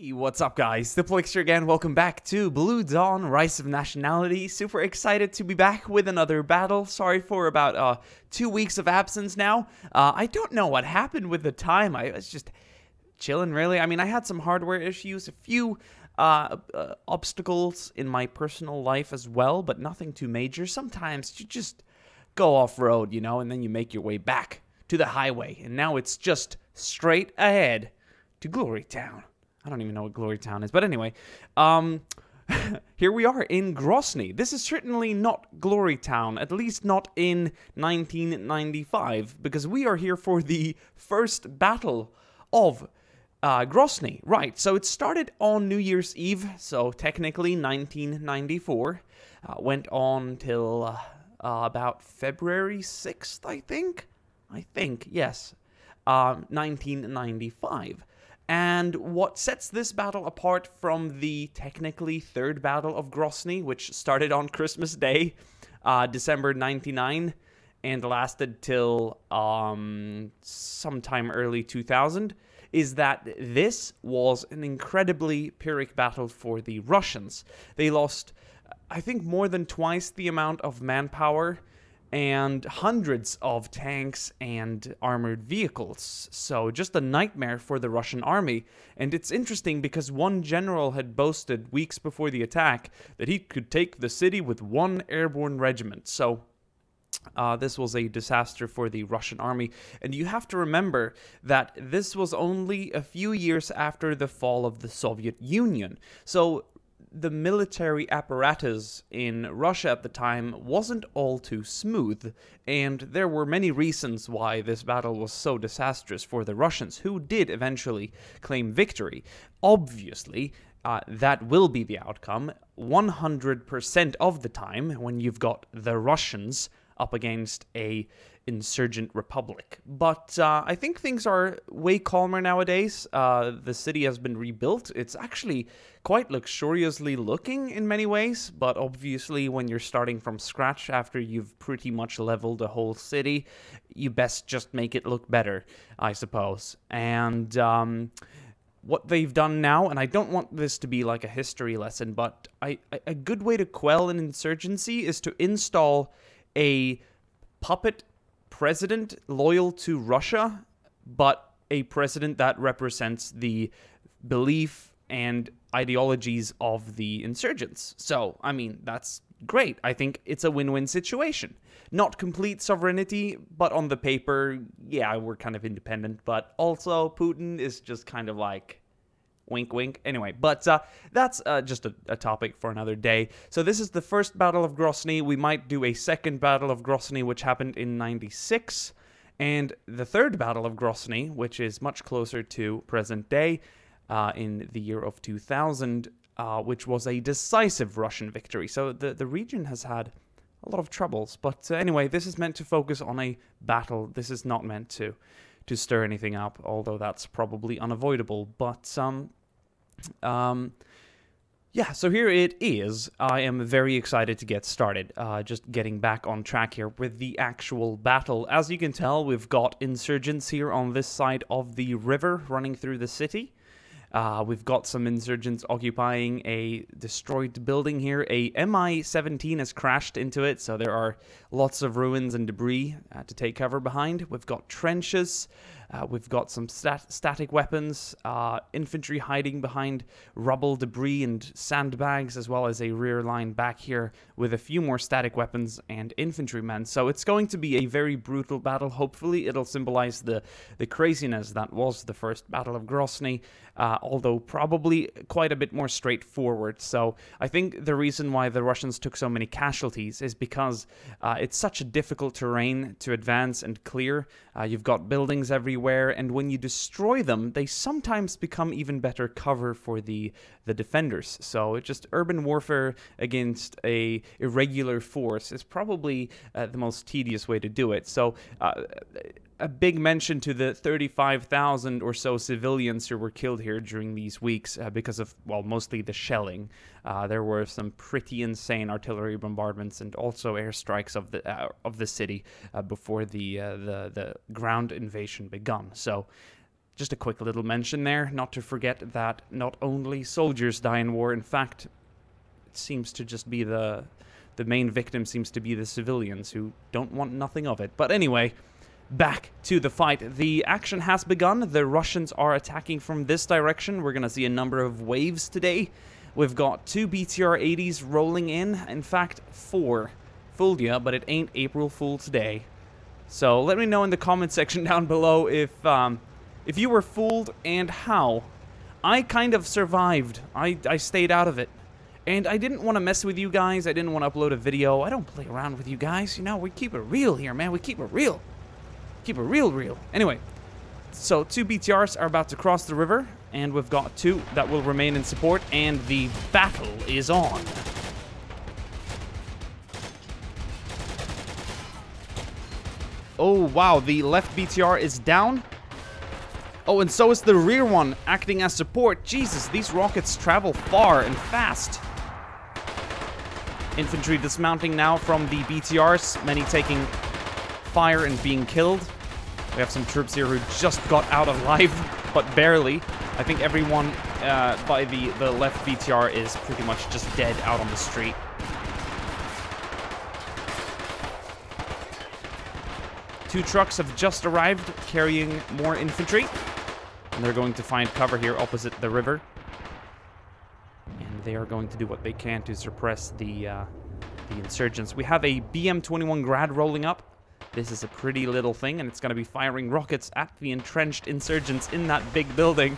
Hey, what's up guys, Diplex here again, welcome back to Blue Dawn, Rise of Nationality. Super excited to be back with another battle. Sorry for about 2 weeks of absence now. I don't know what happened with the time, I was just chilling really. I mean, I had some hardware issues, a few obstacles in my personal life as well, but nothing too major. Sometimes you just go off-road, you know, and then you make your way back to the highway, and now it's just straight ahead to Glory Town. I don't even know what Glory Town is, but anyway, here we are in Grozny. This is certainly not Glory Town, at least not in 1995, because we are here for the first Battle of Grozny. Right, so it started on New Year's Eve, so technically 1994, went on till about February 6th, I think, yes, 1995. And what sets this battle apart from the technically third Battle of Grozny, which started on Christmas Day, December 99, and lasted till sometime early 2000, is that this was an incredibly Pyrrhic battle for the Russians. They lost, I think, more than twice the amount of manpower and hundreds of tanks and armored vehicles. So just a nightmare for the Russian army. And it's interesting because one general had boasted weeks before the attack that he could take the city with one airborne regiment. So this was a disaster for the Russian army. And you have to remember that this was only a few years after the fall of the Soviet Union. So the military apparatus in Russia at the time wasn't all too smooth, and there were many reasons why this battle was so disastrous for the Russians, who did eventually claim victory. Obviously, that will be the outcome 100% of the time when you've got the Russians up against a insurgent republic. But I think things are way calmer nowadays. The city has been rebuilt. It's actually quite luxuriously looking in many ways, but obviously when you're starting from scratch after you've pretty much leveled a whole city, you best just make it look better, I suppose. And what they've done now, and I don't want this to be like a history lesson, but a good way to quell an insurgency is to install a puppet president loyal to Russia, but a president that represents the belief and ideologies of the insurgents. So, I mean, that's great. I think it's a win-win situation. Not complete sovereignty, but on the paper, yeah, we're kind of independent, but also Putin is just kind of like wink, wink. Anyway, but that's just a topic for another day. So this is the first Battle of Grozny. We might do a second Battle of Grozny, which happened in 96. And the third Battle of Grozny, which is much closer to present day, in the year of 2000, which was a decisive Russian victory. So the region has had a lot of troubles. But anyway, this is meant to focus on a battle. This is not meant to stir anything up, although that's probably unavoidable. But yeah, so here it is. I am very excited to get started. Just getting back on track here with the actual battle. As you can tell, we've got insurgents here on this side of the river running through the city. We've got some insurgents occupying a destroyed building here. A Mi-17 has crashed into it, so there are lots of ruins and debris to take cover behind. We've got trenches. We've got some static weapons, infantry hiding behind rubble, debris, and sandbags, as well as a rear line back here with a few more static weapons and infantrymen. So it's going to be a very brutal battle. Hopefully it'll symbolize the craziness that was the first Battle of Grozny, although probably quite a bit more straightforward. So I think the reason why the Russians took so many casualties is because it's such a difficult terrain to advance and clear. You've got buildings everywhere, and when you destroy them, they sometimes become even better cover for the defenders. So it's just urban warfare against a irregular force is probably the most tedious way to do it. So a big mention to the 35,000 or so civilians who were killed here during these weeks because of, well, mostly the shelling. There were some pretty insane artillery bombardments and also airstrikes of the city before the ground invasion begun. So Just a quick little mention there, not to forget that not only soldiers die in war, in fact, it seems to just be the main victim seems to be the civilians who don't want nothing of it. But anyway, back to the fight. The action has begun. The Russians are attacking from this direction. We're going to see a number of waves today. We've got 2 BTR-80s rolling in fact 4. Fooled ya, but it ain't April Fool today. So let me know in the comment section down below if you were fooled and how. I kind of survived. I stayed out of it. And I didn't want to mess with you guys. I didn't want to upload a video. I don't play around with you guys. You know, we keep it real here, man. We keep it real. Keep it real. Anyway, so 2 BTRs are about to cross the river. And we've got 2 that will remain in support. And the battle is on. Oh, wow. The left BTR is down. Oh, and so is the rear one, acting as support. Jesus, these rockets travel far and fast. Infantry dismounting now from the BTRs, many taking fire and being killed. We have some troops here who just got out alive, but barely. I think everyone by the left BTR is pretty much just dead out on the street. Two trucks have just arrived, carrying more infantry. And they're going to find cover here opposite the river. And they are going to do what they can to suppress the insurgents. We have a BM-21 Grad rolling up. This is a pretty little thing, and it's going to be firing rockets at the entrenched insurgents in that big building.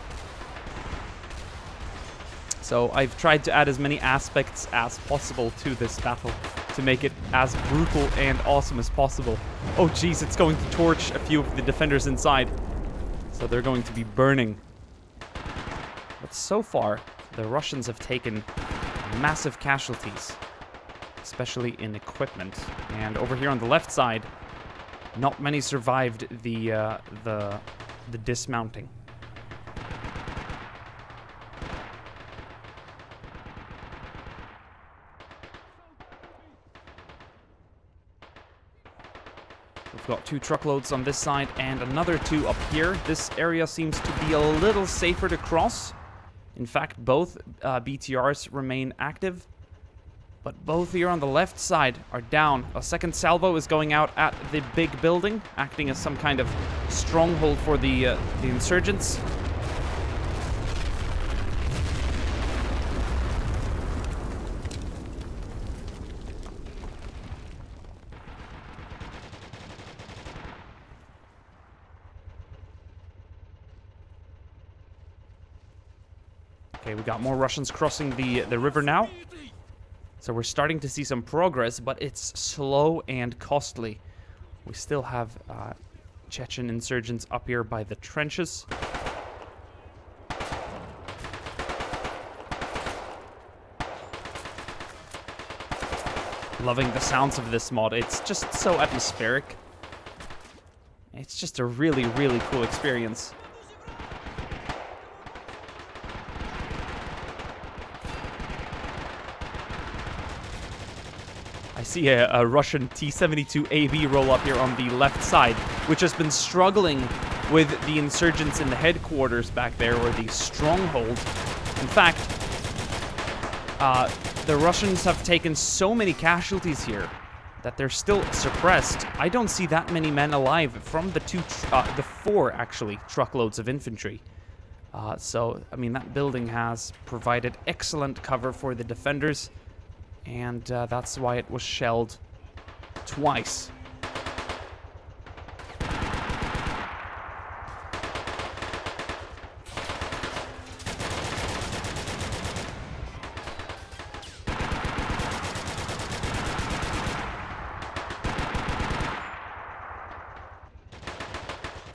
So I've tried to add as many aspects as possible to this battle to make it as brutal and awesome as possible. Oh geez, it's going to torch a few of the defenders inside. So they're going to be burning. But so far, the Russians have taken massive casualties, especially in equipment. And over here on the left side, not many survived the dismounting. We've got 2 truckloads on this side and another 2 up here. This area seems to be a little safer to cross. In fact, both BTRs remain active. But both here on the left side are down. A second salvo is going out at the big building, acting as some kind of stronghold for the insurgents. Okay, we got more Russians crossing the river now. So we're starting to see some progress, but it's slow and costly. We still have Chechen insurgents up here by the trenches. Loving the sounds of this mod. It's just so atmospheric. It's just a really, really cool experience. I see a Russian T-72AB roll up here on the left side, which has been struggling with the insurgents in the headquarters back there, or the stronghold. In fact, the Russians have taken so many casualties here that they're still suppressed. I don't see that many men alive from the 4 actually truckloads of infantry. So, I mean, that building has provided excellent cover for the defenders. And that's why it was shelled twice.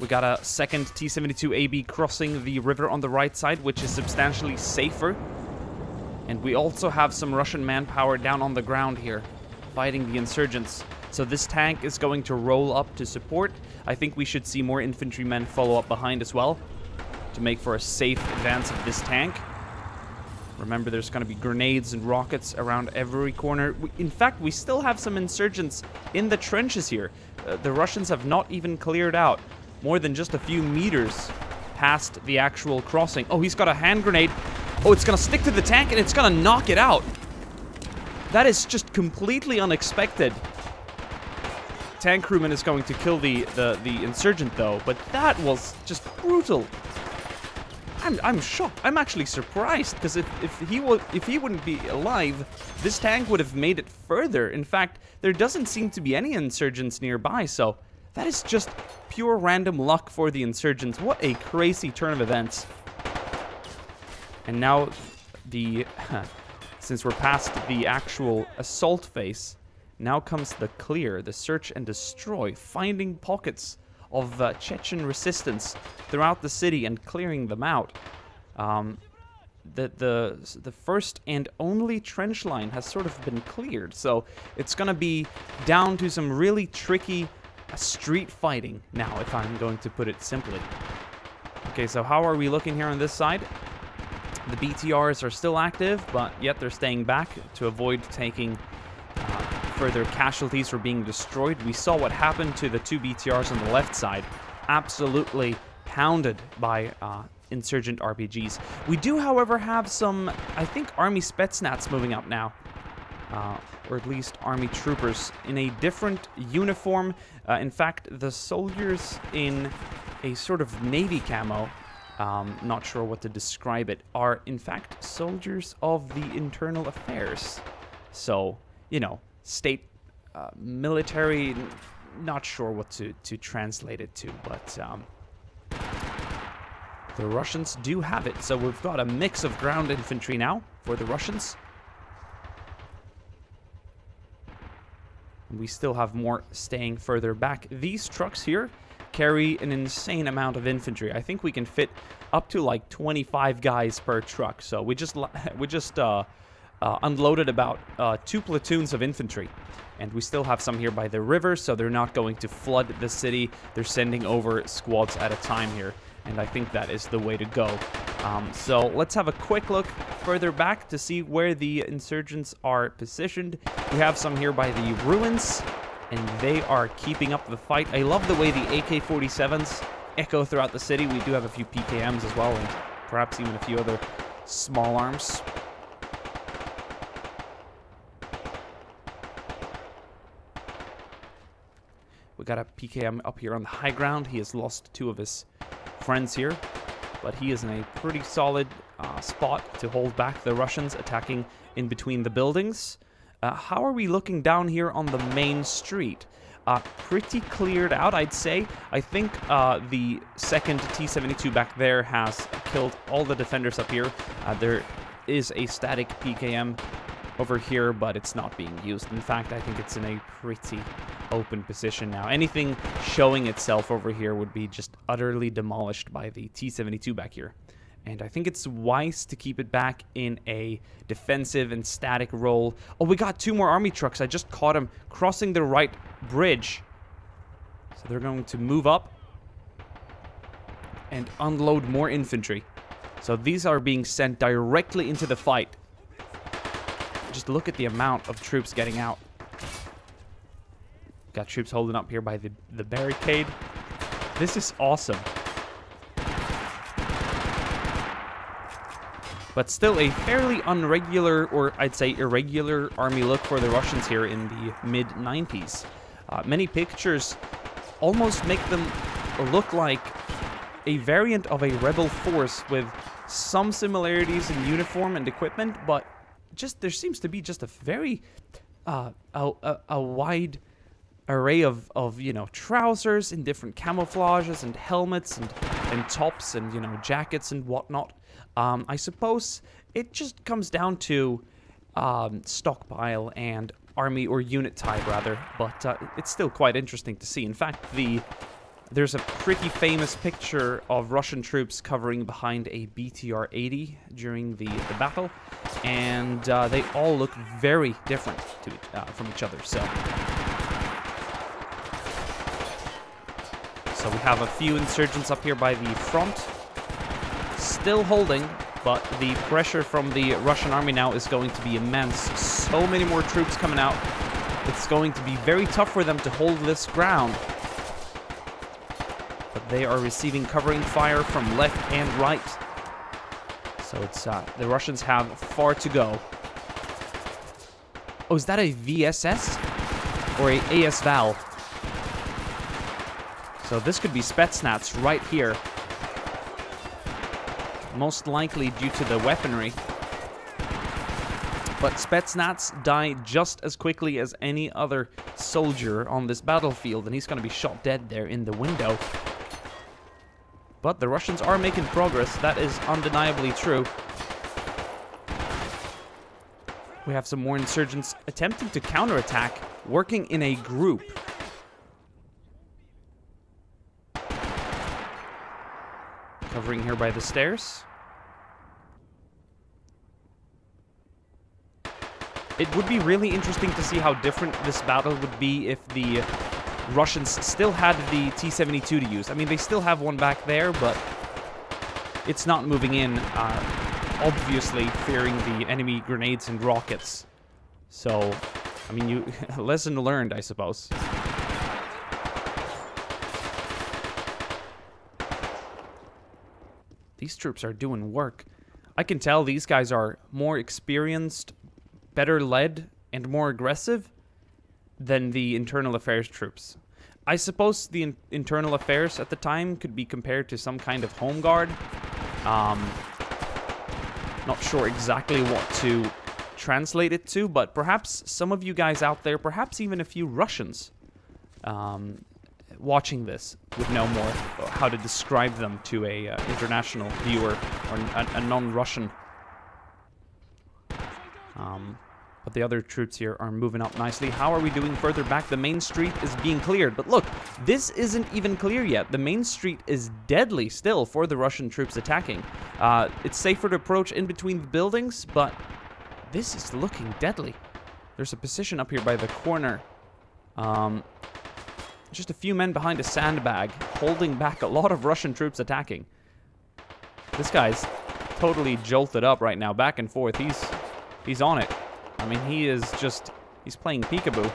We got a second T-72AB crossing the river on the right side, which is substantially safer. And we also have some Russian manpower down on the ground here, fighting the insurgents. So this tank is going to roll up to support. I think we should see more infantrymen follow up behind as well, to make for a safe advance of this tank. Remember, there's going to be grenades and rockets around every corner. In fact, we still have some insurgents in the trenches here. The Russians have not even cleared out more than just a few meters past the actual crossing. Oh, he's got a hand grenade. Oh, it's gonna stick to the tank and it's gonna knock it out. That is just completely unexpected. Tank crewman is going to kill the insurgent though, but that was just brutal. I'm shocked. I'm actually surprised because if he wouldn't be alive, this tank would have made it further. In fact, there doesn't seem to be any insurgents nearby, so that is just pure random luck for the insurgents. What a crazy turn of events. And now since we're past the actual assault phase, now comes the clear, the search and destroy, finding pockets of Chechen resistance throughout the city and clearing them out. The first and only trench line has sort of been cleared, so it's gonna be down to some really tricky street fighting now, if I'm going to put it simply. Okay, so how are we looking here on this side? The BTRs are still active, but yet they're staying back to avoid taking further casualties for being destroyed. We saw what happened to the 2 BTRs on the left side. Absolutely pounded by insurgent RPGs. We do, however, have some, I think, Army Spetsnaz moving up now. Or at least Army troopers in a different uniform. In fact, the soldiers in a sort of Navy camo, not sure what to describe it, are in fact soldiers of the internal affairs. So, you know, state military, not sure what to translate it to, but the Russians do have it. So we've got a mix of ground infantry now for the Russians. We still have more staying further back. These trucks here carry an insane amount of infantry. I think we can fit up to like 25 guys per truck. So we just unloaded about 2 platoons of infantry, and we still have some here by the river, so they're not going to flood the city. They're sending over squads at a time here, and I think that is the way to go. So let's have a quick look further back to see where the insurgents are positioned. We have some here by the ruins, and they are keeping up the fight. I love the way the AK-47s echo throughout the city. We do have a few PKMs as well, and perhaps even a few other small arms. We got a PKM up here on the high ground. He has lost 2 of his friends here, but he is in a pretty solid spot to hold back the Russians attacking in between the buildings. How are we looking down here on the main street? Pretty cleared out, I'd say. I think the second T-72 back there has killed all the defenders up here. There is a static PKM over here, but it's not being used. In fact, I think it's in a pretty open position now. Anything showing itself over here would be just utterly demolished by the T-72 back here. And I think it's wise to keep it back in a defensive and static role. Oh, we got 2 more army trucks. I just caught them crossing the right bridge. So they're going to move up and unload more infantry. So these are being sent directly into the fight. Just look at the amount of troops getting out. Got troops holding up here by the barricade. This is awesome. But still a fairly unregular, or I'd say irregular, army look for the Russians here in the mid-90s. Many pictures almost make them look like a variant of a rebel force with some similarities in uniform and equipment, but just there seems to be just a very a wide array of you know, trousers in different camouflages and helmets and tops and, you know, jackets and whatnot. I suppose it just comes down to stockpile and army or unit type rather, but it's still quite interesting to see. In fact, there's a pretty famous picture of Russian troops covering behind a BTR-80 during the battle, and they all look very different from each other. So we have a few insurgents up here by the front, still holding, but the pressure from the Russian army now is going to be immense. So many more troops coming out. It's going to be very tough for them to hold this ground. but they are receiving covering fire from left and right. So it's the Russians have far to go. Oh, is that a VSS or a AS Val? So this could be Spetsnaz right here. Most likely due to the weaponry. But Spetsnaz die just as quickly as any other soldier on this battlefield, and he's going to be shot dead there in the window. But the Russians are making progress. That is undeniably true. We have some more insurgents attempting to counterattack, working in a group. Covering here by the stairs. It would be really interesting to see how different this battle would be if the Russians still had the T-72 to use. I mean, they still have one back there, but it's not moving in, obviously fearing the enemy grenades and rockets. So, I mean, lesson learned, I suppose. These troops are doing work. I can tell these guys are more experienced, better led, and more aggressive than the internal affairs troops. I suppose the internal affairs at the time could be compared to some kind of home guard. Not sure exactly what to translate it to, but perhaps some of you guys out there, perhaps even a few Russians watching this would know more how to describe them to a international viewer or a non-Russian. But the other troops here are moving up nicely. How are we doing further back? The main street is being cleared. But look, this isn't even clear yet. The main street is deadly still for the Russian troops attacking. It's safer to approach in between the buildings, but this is looking deadly. There's a position up here by the corner. Just a few men behind a sandbag, holding back a lot of Russian troops attacking. This guy's totally jolted up right now, back and forth. He's on it. I mean, he's playing peekaboo.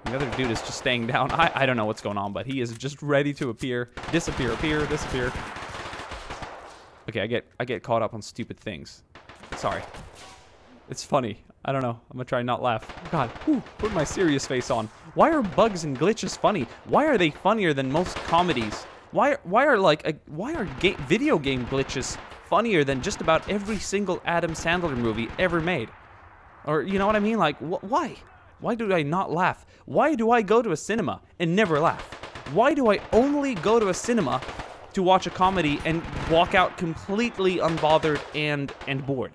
The other dude is just staying down. I don't know what's going on, but he is just ready to disappear, appear, disappear. Okay, I get caught up on stupid things. Sorry. It's funny. I don't know. I'm gonna try not laugh. God, put my serious face on. Why are bugs and glitches funny? Why are they funnier than most comedies? Why are video game glitches funnier than just about every single Adam Sandler movie ever made? Or, you know what I mean? Like, why? Why do I not laugh? Why do I go to a cinema and never laugh? Why do I only go to a cinema to watch a comedy and walk out completely unbothered and bored?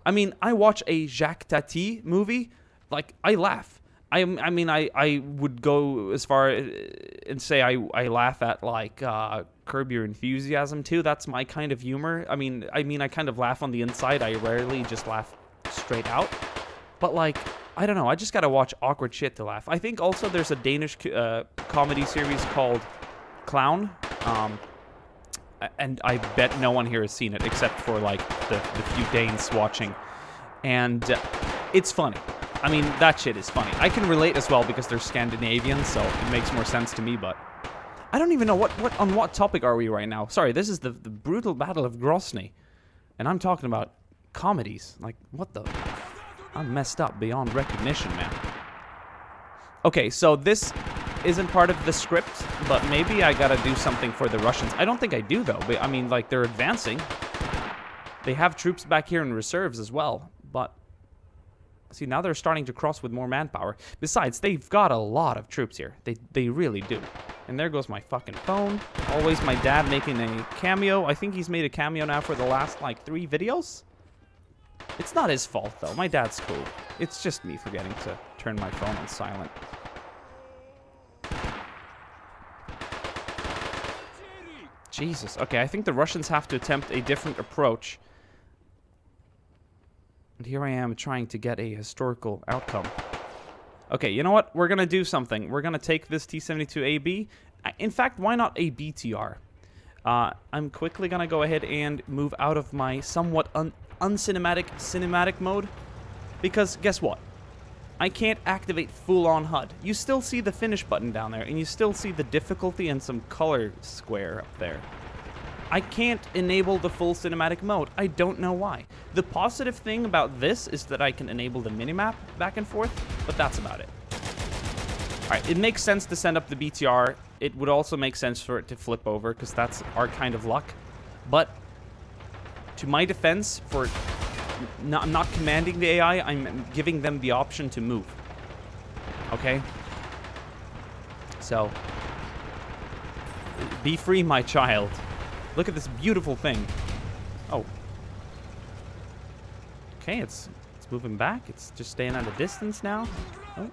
I mean, I watch a Jacques Tati movie, like, I laugh. I mean, I would go as far and say I laugh at, like, Curb Your Enthusiasm, too. That's my kind of humor. I mean, I kind of laugh on the inside. I rarely just laugh straight out. But, like, I don't know. I just gotta watch awkward shit to laugh. I think also there's a Danish comedy series called Clown. And I bet no one here has seen it except for, like, the few Danes watching. And it's funny. I mean, that shit is funny. I can relate as well because they're Scandinavian, so it makes more sense to me, but I don't even know on what topic are we right now. Sorry, this is the brutal Battle of Grozny. And I'm talking about comedies. Like, what the... I'm messed up beyond recognition, man. Okay, so this isn't part of the script, but maybe I gotta do something for the Russians. I don't think I do, though. But, I mean, like, they're advancing. They have troops back here in reserves as well, but... See, now they're starting to cross with more manpower. Besides, they've got a lot of troops here. They really do. And there goes my fucking phone. Always my dad making a cameo. I think he's made a cameo now for the last, like, 3 videos? It's not his fault, though. My dad's cool. It's just me forgetting to turn my phone on silent. Jesus. Okay, I think the Russians have to attempt a different approach. And here I am trying to get a historical outcome. Okay, you know what? We're going to do something. We're going to take this T-72AB. In fact, why not a BTR? I'm quickly going to go ahead and move out of my somewhat cinematic mode. Because guess what? I can't activate full-on HUD. You still see the finish button down there, and you still see the difficulty and some color square up there. I can't enable the full cinematic mode. I don't know why. The positive thing about this is that I can enable the minimap back and forth, but that's about it. Alright, it makes sense to send up the BTR. It would also make sense for it to flip over, because that's our kind of luck. But, to my defense, I'm not commanding the AI, I'm giving them the option to move. Okay? So, be free, my child. Look at this beautiful thing. Oh. Okay, it's moving back. It's just staying at a distance now. Oh.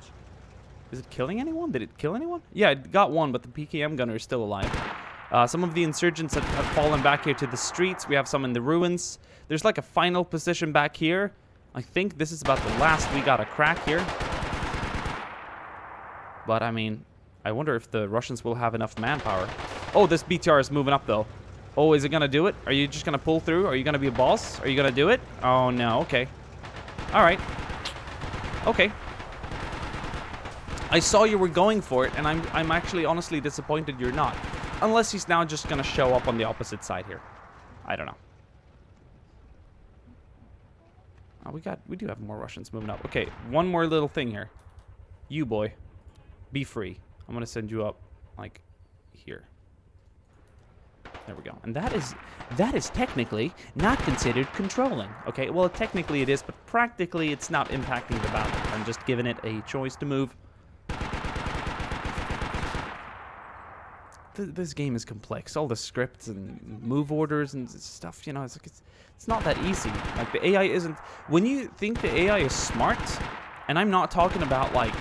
Is it killing anyone? Did it kill anyone? Yeah, it got one, but the PKM gunner is still alive. Some of the insurgents have fallen back here to the streets. We have some in the ruins. There's like a final position back here. I think this is about the last we got a crack here. But, I mean, I wonder if the Russians will have enough manpower. Oh, this BTR is moving up, though. Oh, is it going to do it? Are you just going to pull through? Are you going to be a boss? Are you going to do it? Oh, no. Okay. All right. Okay. I saw you were going for it, and I'm actually honestly disappointed you're not. Unless he's now just going to show up on the opposite side here. I don't know. Oh, we do have more Russians moving up. Okay, one more little thing here. You, boy. Be free. I'm going to send you up, like, here. There we go. And that is technically not considered controlling. Okay, well, technically it is, but practically it's not impacting the battle. I'm just giving it a choice to move. This game is complex. All the scripts and move orders and stuff, you know, it's like it's not that easy. Like, the AI isn't... When you think the AI is smart, and I'm not talking about, like,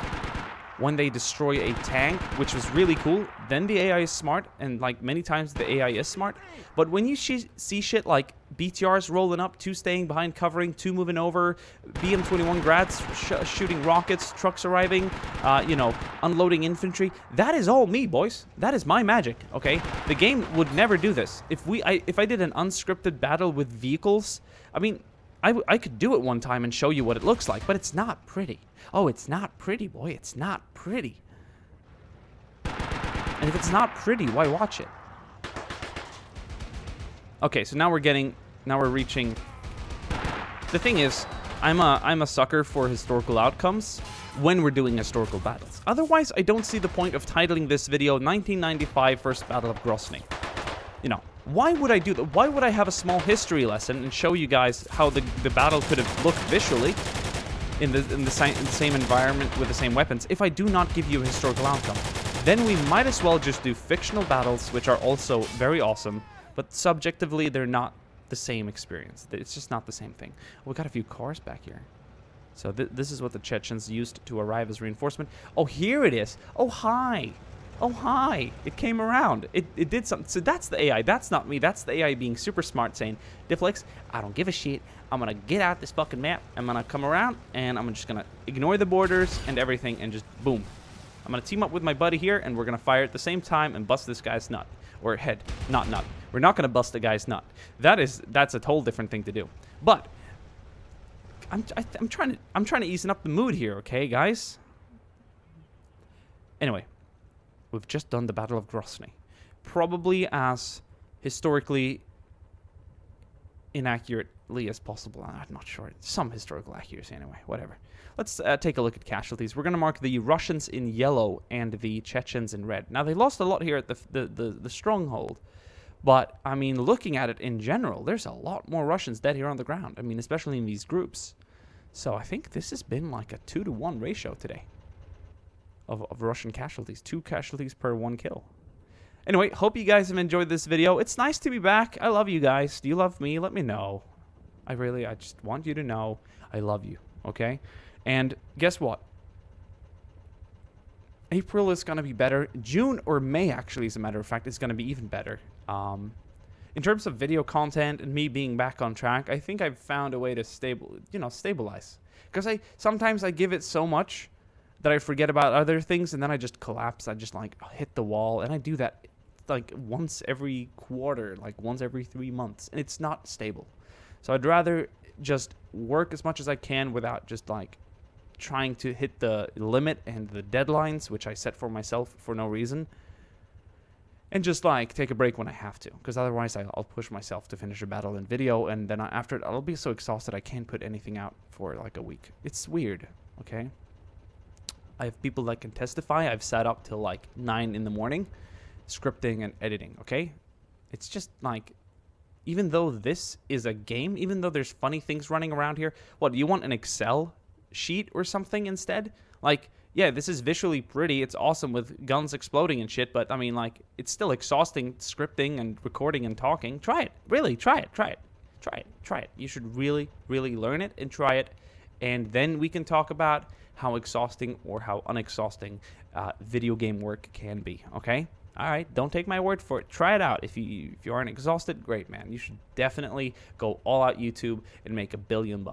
when they destroy a tank, which was really cool, then the AI is smart, and like many times the AI is smart. But when you see shit like BTRs rolling up, 2 staying behind covering, 2 moving over, BM-21 grads shooting rockets, trucks arriving, you know, unloading infantry, that is all me, boys. That is my magic, okay? The game would never do this. If I did an unscripted battle with vehicles, I mean, I could do it one time and show you what it looks like, but it's not pretty. Oh, it's not pretty, boy. It's not pretty. And if it's not pretty, why watch it? Okay, so now we're reaching... The thing is, I'm a sucker for historical outcomes when we're doing historical battles. Otherwise, I don't see the point of titling this video 1995 First Battle of Grozny. You know, why would I do that? Why would I have a small history lesson and show you guys how the battle could have looked visually in the same environment with the same weapons if I do not give you a historical outcome? Then we might as well just do fictional battles, which are also very awesome, but subjectively they're not the same experience. It's just not the same thing. We got a few cars back here. So this is what the Chechens used to arrive as reinforcement. Oh, here it is. Oh, hi. Oh, hi. It came around. It did something. So that's the AI. That's not me. That's the AI being super smart, saying, Diplex, I don't give a shit. I'm going to get out this fucking map. I'm going to come around, and I'm just going to ignore the borders and everything, and just boom. I'm going to team up with my buddy here, and we're going to fire at the same time and bust this guy's nut. Or head. Not nut. We're not going to bust the guy's nut. That's a whole different thing to do. But I'm trying to ease up the mood here, okay, guys? Anyway. We've just done the Battle of Grozny. Probably as historically inaccurately as possible. I'm not sure. Some historical accuracy anyway. Whatever. Let's take a look at casualties. We're going to mark the Russians in yellow and the Chechens in red. Now, they lost a lot here at the stronghold. But, I mean, looking at it in general, there's a lot more Russians dead here on the ground. I mean, especially in these groups. So I think this has been like a 2-to-1 ratio today. Of Russian casualties. 2 casualties per 1 kill. Anyway, hope you guys have enjoyed this video. It's nice to be back. I love you guys. Do you love me? Let me know. I just want you to know I love you, okay? And guess what? April is going to be better. June or May, actually, as a matter of fact, is going to be even better. In terms of video content and me being back on track, I think I've found a way to stabilize. Because sometimes I give it so much that I forget about other things, and then I just collapse. I just, like, hit the wall, and I do that, like, once every quarter, like, once every 3 months, and it's not stable. So I'd rather just work as much as I can without just, like, trying to hit the limit and the deadlines, which I set for myself for no reason. And just like take a break when I have to, because otherwise I'll push myself to finish a battle in video, and then after it I'll be so exhausted I can't put anything out for like a week. It's weird, okay? I have people that can testify. I've sat up till like 9 in the morning scripting and editing, okay? It's just like, even though this is a game, even though there's funny things running around here, what, do you want an Excel sheet or something instead? Like, yeah, this is visually pretty. It's awesome with guns exploding and shit, but I mean, like, it's still exhausting scripting and recording and talking. Try it. Really, try it. Try it. Try it. Try it. You should really, really learn it and try it. And then we can talk about how exhausting or how unexhausting video game work can be, okay? All right, don't take my word for it. Try it out. If you aren't exhausted, great, man. You should definitely go all out YouTube and make $1 billion.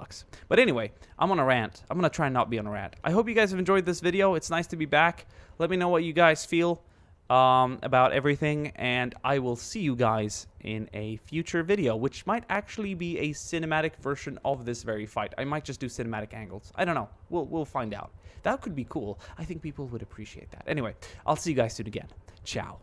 But anyway, I'm on a rant. I'm going to try and not be on a rant. I hope you guys have enjoyed this video. It's nice to be back. Let me know what you guys feel about everything, and I will see you guys in a future video, which might actually be a cinematic version of this very fight. I might just do cinematic angles. I don't know. We'll find out. That could be cool. I think people would appreciate that. Anyway, I'll see you guys soon again. Ciao.